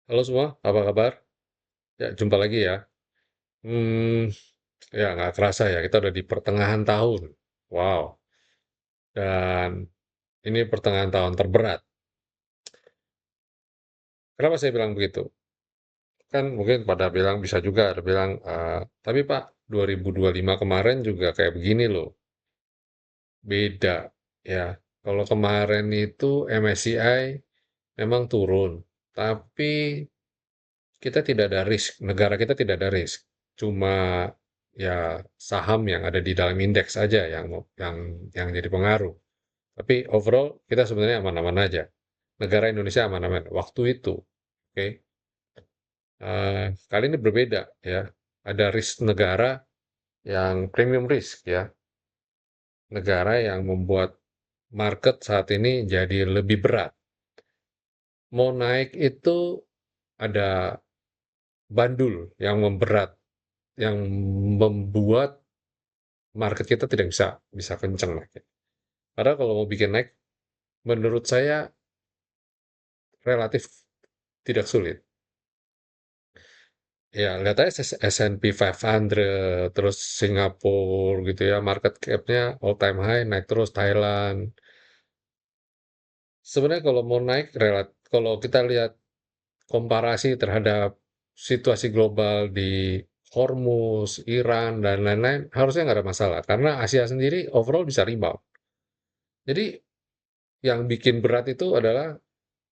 Halo semua, apa kabar? Ya, jumpa lagi ya. Hmm, ya nggak kerasa ya, kita udah di pertengahan tahun. Wow, dan ini pertengahan tahun terberat. Kenapa saya bilang begitu? Kan mungkin pada bilang bisa juga, ada bilang, tapi Pak, 2025 kemarin juga kayak begini loh. Beda, ya. Kalau kemarin itu MSCI memang turun, tapi kita tidak ada risk, negara kita tidak ada risk. Cuma ya saham yang ada di dalam indeks aja yang jadi pengaruh. Tapi overall kita sebenarnya aman-aman aja. Negara Indonesia aman-aman waktu itu. Oke. Kali ini berbeda ya. Ada risk negara yang premium risk ya. Negara yang membuat market saat ini jadi lebih berat. Mau naik itu ada bandul yang memberat, yang membuat market kita tidak bisa bisa kenceng naik. Padahal kalau mau bikin naik, menurut saya relatif tidak sulit. Ya, lihat aja S&P 500, terus Singapura gitu ya, market cap-nya all time high, naik terus Thailand. Sebenarnya kalau mau naik, kalau kita lihat komparasi terhadap situasi global di Hormuz, Iran, dan lain-lain, harusnya nggak ada masalah. Karena Asia sendiri overall bisa rebound. Jadi yang bikin berat itu adalah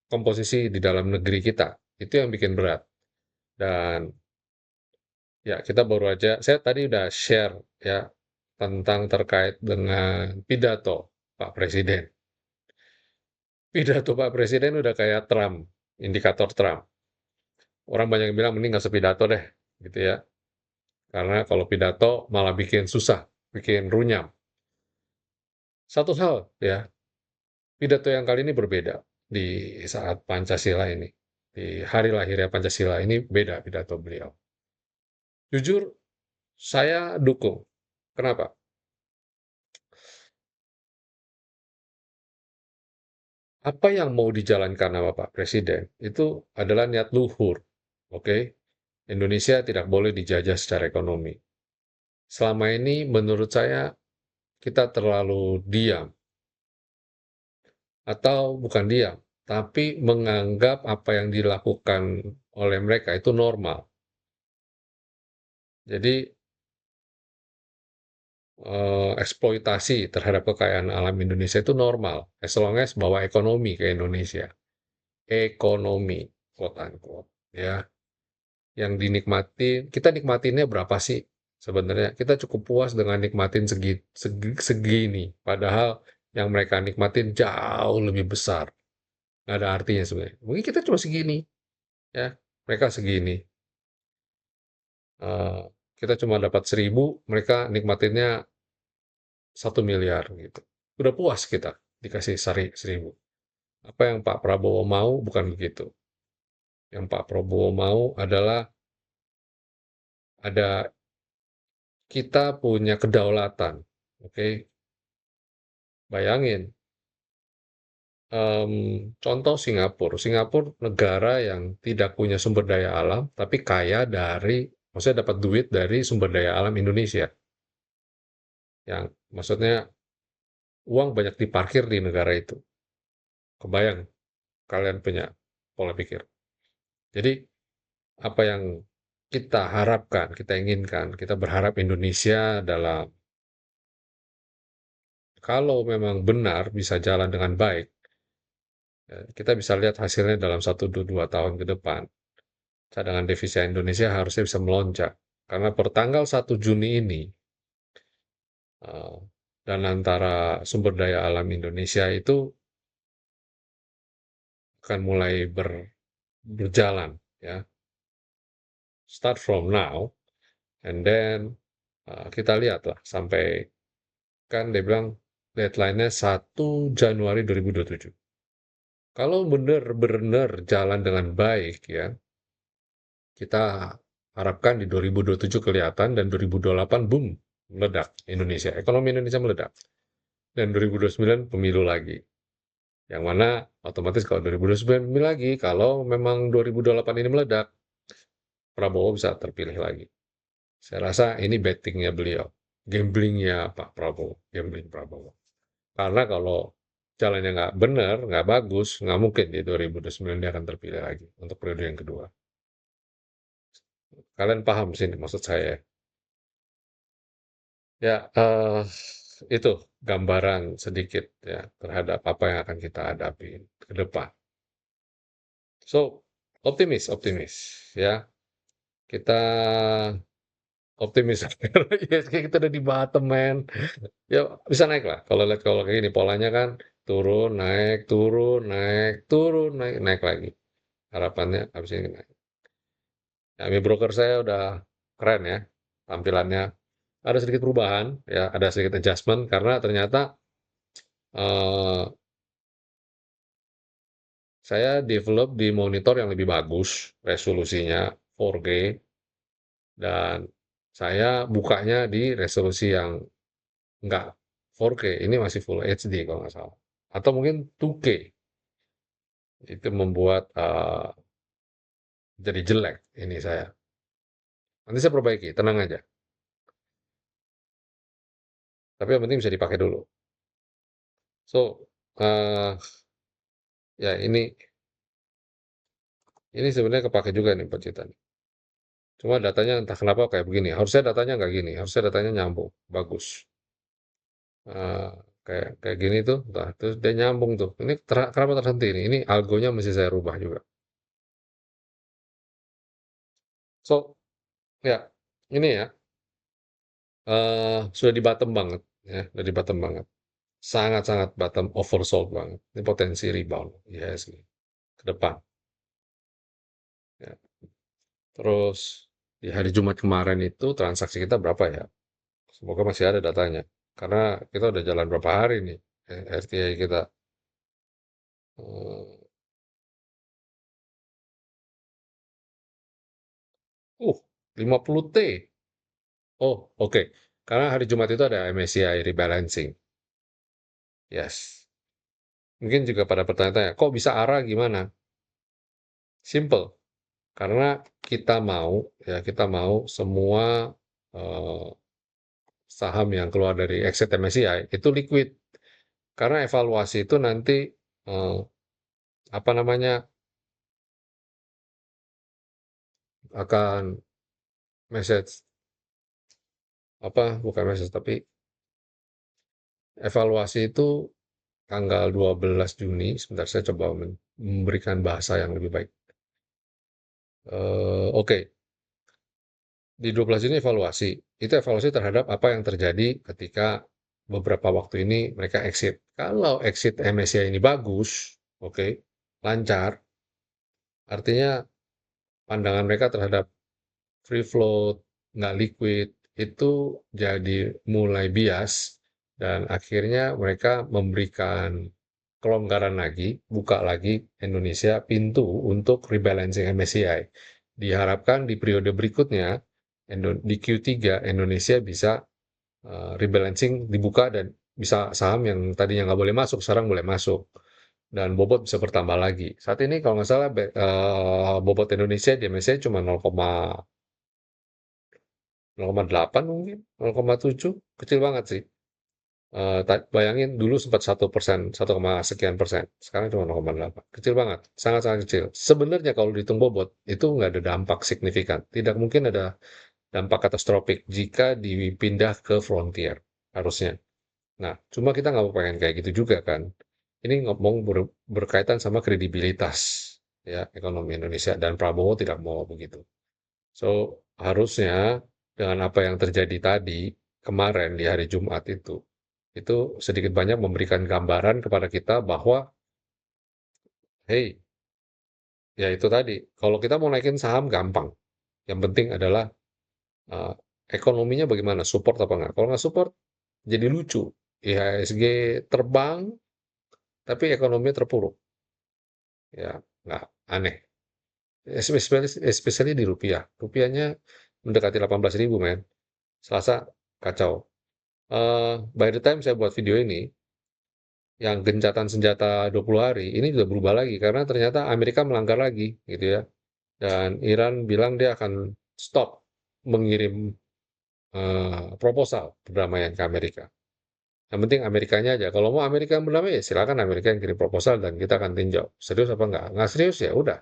komposisi di dalam negeri kita. Itu yang bikin berat. Dan ya kita baru aja, saya tadi udah share ya tentang terkait dengan pidato Pak Presiden. Pidato Pak Presiden udah kayak Trump, indikator Trump. Orang banyak yang bilang mending nggak usah pidato deh, gitu ya. Karena kalau pidato malah bikin susah, bikin runyam. Satu hal ya, pidato yang kali ini berbeda di saat Pancasila ini. Di hari lahirnya Pancasila ini beda pidato beliau. Jujur, saya dukung. Kenapa? Apa yang mau dijalankan sama Pak Presiden itu adalah niat luhur. Oke, Indonesia tidak boleh dijajah secara ekonomi. Selama ini menurut saya kita terlalu diam atau bukan diam, tapi menganggap apa yang dilakukan oleh mereka itu normal. Jadi eksploitasi terhadap kekayaan alam Indonesia itu normal, as long as bawa ekonomi ke Indonesia. Ekonomi, quote unquote, ya. Yang dinikmatin, kita nikmatinnya berapa sih sebenarnya? Kita cukup puas dengan nikmatin segini, padahal yang mereka nikmatin jauh lebih besar. Nggak ada artinya sebenarnya. Mungkin kita cuma segini, ya. Mereka segini. Eh, kita cuma dapat 1.000, mereka nikmatinnya 1 miliar gitu. Udah puas kita dikasih 1.000. Apa yang Pak Prabowo mau bukan begitu. Yang Pak Prabowo mau adalah ada kita punya kedaulatan. Oke, bayangin. Contoh Singapura. Singapura negara yang tidak punya sumber daya alam, tapi kaya dari, maksudnya dapat duit dari sumber daya alam Indonesia. Yang maksudnya uang banyak diparkir di negara itu. Kebayang kalian punya pola pikir. Jadi apa yang kita harapkan, kita inginkan, kita berharap Indonesia dalam kalau memang benar bisa jalan dengan baik, ya, kita bisa lihat hasilnya dalam 1 2 tahun ke depan. Cadangan devisa Indonesia harusnya bisa melonjak. Karena per tanggal 1 Juni ini, eh, dan antara sumber daya alam Indonesia itu akan mulai berjalan, ya. Start from now, and then kita lihat lah sampai, kan dia bilang deadline-nya 1 Januari 2027. Kalau benar-benar jalan dengan baik, ya, kita harapkan di 2027 kelihatan dan 2028 boom, meledak Indonesia. Ekonomi Indonesia meledak. Dan 2029 pemilu lagi. Yang mana otomatis kalau 2029 lagi, kalau memang 2028 ini meledak, Prabowo bisa terpilih lagi. Saya rasa ini bettingnya beliau, gamblingnya Pak Prabowo, gambling Prabowo. Karena kalau jalannya nggak benar, nggak bagus, nggak mungkin di 2029 dia akan terpilih lagi untuk periode yang kedua. Kalian paham sih ini maksud saya? Ya, itu gambaran sedikit ya terhadap apa yang akan kita hadapi ke depan. So, optimis, optimis ya. Kita optimis karena IHSG kita udah di bottom, man. Ya bisa naik lah. Kalau lihat kalau kayak gini polanya kan turun, naik, turun, naik, turun, naik, naik lagi. Harapannya habis ini naik. Ya, Mi broker saya udah keren ya tampilannya. Ada sedikit perubahan ya, ada sedikit adjustment karena ternyata eh, saya develop di monitor yang lebih bagus, resolusinya 4K, dan saya bukanya di resolusi yang enggak 4K, ini masih Full HD kalau nggak salah. Atau mungkin 2K, itu membuat jadi jelek ini saya. Nanti saya perbaiki, tenang aja. Tapi yang penting bisa dipakai dulu. So, eh ya ini sebenarnya kepake juga nih Pak Cita. Cuma datanya entah kenapa kayak begini. Harusnya datanya nggak gini. Harusnya datanya nyambung, bagus. Eh, kayak gini tuh, nah, terus dia nyambung tuh. Ini kenapa terhenti ini? Ini algonya mesti saya rubah juga. So, ya ini ya sudah di bottom banget, ya, sudah di bottom banget. Sangat-sangat bottom oversold banget. Ini potensi rebound, yes, ke depan. Ya. Terus di hari Jumat kemarin itu transaksi kita berapa ya? Semoga masih ada datanya. Karena kita udah jalan berapa hari nih RTI kita. Eh, 50 T. Oh, oke. Karena hari Jumat itu ada MSCI rebalancing. Yes. Mungkin juga pada pertanyaan-tanya, kok bisa ARA gimana? Simple. Karena kita mau semua eh, saham yang keluar dari exit MSCI itu liquid. Karena evaluasi itu nanti eh, apa namanya akan message bukan message tapi evaluasi itu tanggal 12 Juni. Sebentar saya coba memberikan bahasa yang lebih baik. Oke, di 12 Juni evaluasi. Itu evaluasi terhadap apa yang terjadi ketika beberapa waktu ini mereka exit. Kalau exit MSCI ini bagus, oke, lancar, artinya pandangan mereka terhadap free float, nggak liquid, itu jadi mulai bias dan akhirnya mereka memberikan kelonggaran lagi, buka lagi Indonesia pintu untuk rebalancing MSCI. Diharapkan di periode berikutnya, di Q3 Indonesia bisa rebalancing dibuka dan bisa saham yang tadinya nggak boleh masuk, sekarang boleh masuk. Dan bobot bisa bertambah lagi. Saat ini kalau nggak salah bobot Indonesia di MSCI cuma 0,8 mungkin, 0,7, kecil banget sih. Bayangin dulu sempat 1%, 1, sekian persen. Sekarang cuma 0,8. Kecil banget, sangat-sangat kecil. Sebenarnya kalau dihitung bobot, itu nggak ada dampak signifikan. Tidak mungkin ada dampak katastrofik jika dipindah ke frontier, harusnya. Nah, cuma kita nggak mau pengen kayak gitu juga kan. Ini ngomong berkaitan sama kredibilitas ya ekonomi Indonesia dan Prabowo tidak mau begitu. So, harusnya dengan apa yang terjadi tadi kemarin di hari Jumat itu sedikit banyak memberikan gambaran kepada kita bahwa, hey, ya itu tadi, kalau kita mau naikin saham gampang. Yang penting adalah eh, ekonominya bagaimana, support apa enggak. Kalau nggak support, jadi lucu. IHSG terbang, tapi ekonominya terpuruk. Ya, nggak aneh. Especially di rupiah. Rupiahnya mendekati 18.000, men. Selasa kacau. By the time saya buat video ini, yang gencatan senjata 20 hari, ini sudah berubah lagi karena ternyata Amerika melanggar lagi gitu ya. Dan Iran bilang dia akan stop mengirim proposal perdamaian ke Amerika. Yang penting Amerikanya aja. Kalau mau Amerika yang berdamai, ya silakan Amerika yang kirim proposal dan kita akan tinjau. Serius apa enggak? Nggak serius ya udah.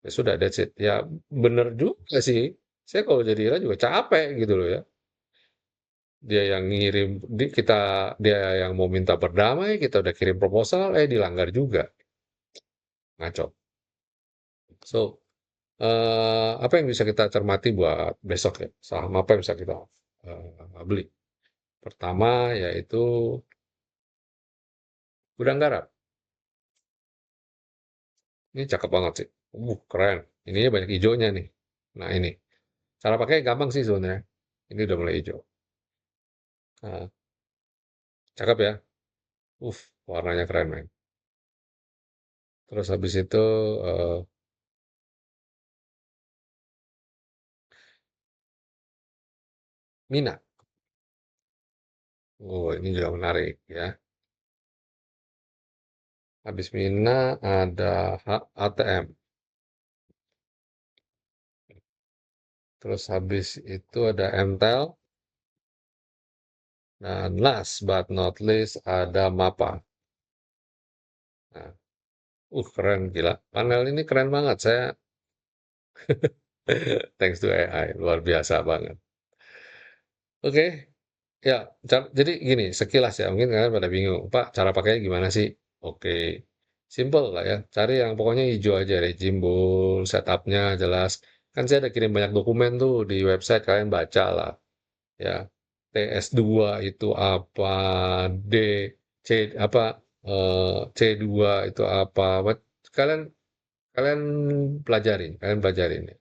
Ya sudah, that's it. Ya bener juga sih. Saya kalau jadi Iran juga capek gitu loh ya. Dia yang ngirim, dia yang mau minta berdamai, kita udah kirim proposal, dilanggar juga. Ngaco. So, apa yang bisa kita cermati buat besok ya? Saham apa yang bisa kita beli? Pertama yaitu gudang garam. Ini cakep banget sih. Keren. Ininya banyak hijaunya nih. Nah ini. Cara pakai gampang sih sebenarnya. Ini udah mulai hijau. Nah, cakep ya. Warnanya keren, men. Terus habis itu eh, Mina. Ini juga menarik ya. Habis Mina ada ATM. Terus habis itu ada Entel. Dan last but not least ada MAPA. Nah, keren gila. Panel ini keren banget. Saya thanks to AI, luar biasa banget. Oke, ya. Jadi gini, sekilas ya, mungkin kalian pada bingung, Pak, cara pakainya gimana sih? Oke, simple lah ya. Cari yang pokoknya hijau aja, regimbul, setupnya jelas. Kan saya ada kirim banyak dokumen tuh di website, kalian baca lah. Ya, TS2 itu apa, D, C apa, C2 itu apa. Kalian kalian kalian pelajarin ya.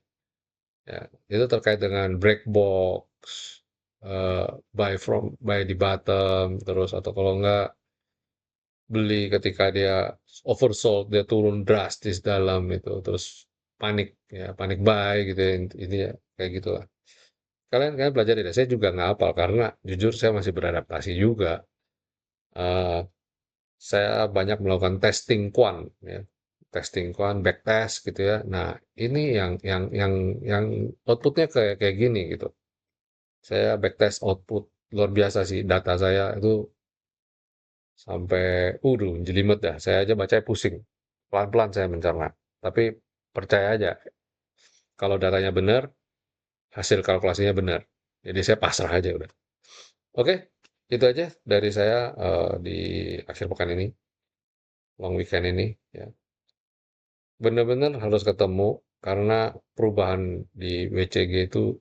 Ya, itu terkait dengan break box, buy di bottom, terus atau kalau enggak beli ketika dia oversold, dia turun drastis dalam itu, terus panik ya, panik buy gitu ya, ini ya kayak gitulah. Kalian kalian pelajari deh. Saya juga nggak hafal karena jujur saya masih beradaptasi juga. Eh, saya banyak melakukan testing quant ya, testing quant, backtest gitu ya. Nah, ini yang outputnya kayak kayak gini gitu. Saya backtest output luar biasa sih data saya itu sampai jelimet dah. Saya aja baca pusing. Pelan-pelan saya mencerna. Tapi percaya aja kalau datanya benar, hasil kalkulasinya benar. Jadi saya pasrah aja udah. Oke, itu aja dari saya di akhir pekan ini, long weekend ini ya. Benar-benar harus ketemu karena perubahan di WCG itu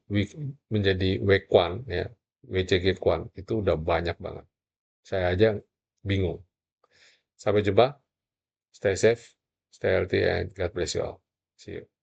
menjadi W-Quant ya. WCG Quant itu udah banyak banget. Saya aja bingung. Sampai jumpa, stay safe, stay healthy, and God bless you all. See you.